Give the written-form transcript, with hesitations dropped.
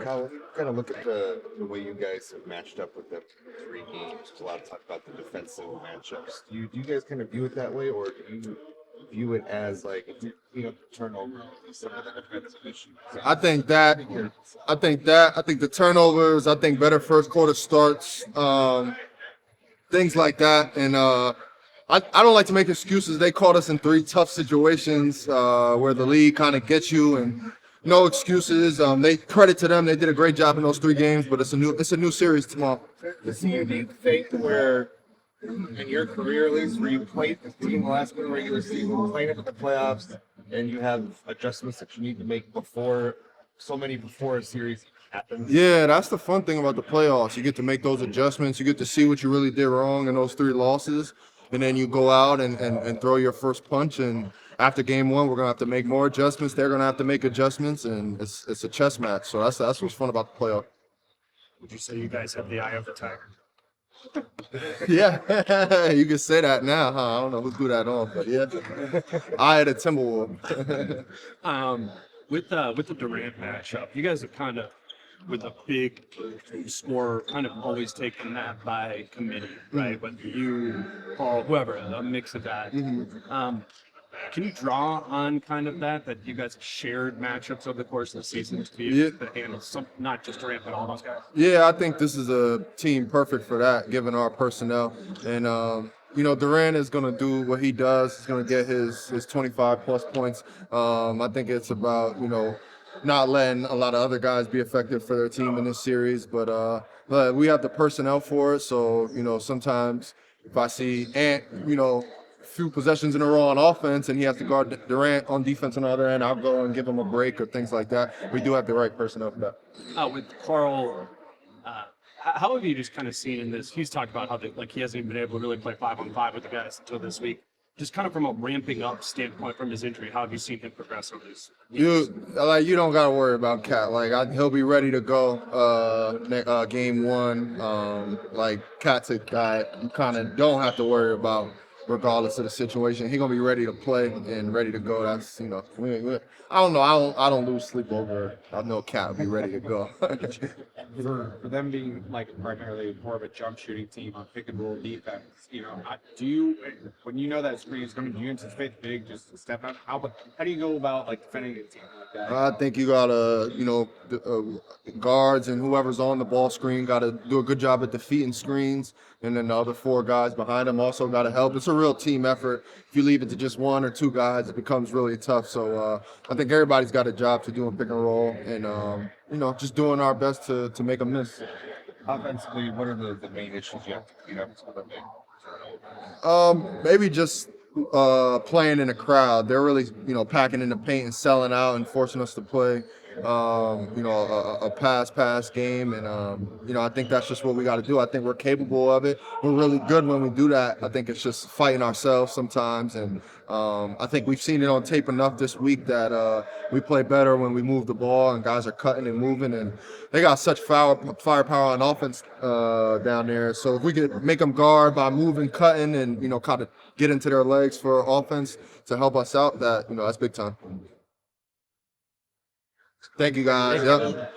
Kyle, when you kind of look at the way you guys have matched up with them 3 games, there's a lot of talk about the defensive matchups. Do you guys kind of view it that way, or do you view it as like if you clean up the turnover, some of the defensive issues? I think that. I think the turnovers. I think better first quarter starts. Things like that. And I don't like to make excuses. They caught us in 3 tough situations where the league kind of gets you, and no excuses. They credit to them. They did a great job in those 3 games, but it's a new series tomorrow. It's a unique thing where, in your career at least, where you played this team the last one regular season, playing it in the playoffs, and you have adjustments that you need to make before a series happens. Yeah, that's the fun thing about the playoffs. You get to make those adjustments. You get to see what you really did wrong in those 3 losses. And then you go out and throw your first punch. And after game 1, we're going to have to make more adjustments. They're going to have to make adjustments. And it's a chess match. So that's what's fun about the playoff. Would you say you guys have the eye of the tiger? Yeah, you can say that now, huh? I don't know who threw that on, but yeah. I had a Timberwolves. With the Durant matchup, you guys have kind of, with a big scorer, kind of always taken that by committee, right? Whether you, Paul, whoever, a mix of that. Can you draw on kind of that you guys have shared matchups over the course of the season to be able to handle some, not just Durant, but all those guys? Yeah, I think this is a team perfect for that, given our personnel. And, Durant is going to do what he does. He's going to get his 25-plus points. I think it's about, not letting a lot of other guys be effective for their team in this series. But we have the personnel for it. So, sometimes if I see Ant, few possessions in a row on offense and he has to guard Durant on defense on the other end, I'll go and give him a break or things like that. We do have the right personnel for that. With Carl, how have you just kind of seen in this? He's talked about how he hasn't even been able to really play 5-on-5 with the guys until this week. Just kind of from a ramping up standpoint from his injury, how have you seen him progress over this? You don't got to worry about Cat. He'll be ready to go game 1. Cat's a guy you kind of don't have to worry about regardless of the situation. He's gonna be ready to play and ready to go. That's I don't know. I don't lose sleep over. I know Cat will be ready to go. for them being primarily more of a jump shooting team on pick and roll defense, when you know that screen is coming, do you anticipate big just to step out? How do you go about defending a team like that? I think you gotta, guards and whoever's on the ball screen gotta do a good job at defeating screens, and then the other 4 guys behind them also gotta help. It's a real team effort. If you leave it to just 1 or 2 guys, it becomes really tough. So I think everybody's got a job to do in pick and roll, and just doing our best to make them miss. Offensively, what are the main issues you have to clean up? Maybe just playing in a crowd. They're really, packing in the paint and selling out and forcing us to play, a pass game. And, I think that's just what we got to do. I think we're capable of it. We're really good when we do that. I think it's just fighting ourselves sometimes. And I think we've seen it on tape enough this week that we play better when we move the ball and guys are cutting and moving. And they got such firepower on offense down there. So if we could make them guard by moving, cutting, and, kind of get into their legs for offense to help us out, that's big time. Thank you, guys. Yep.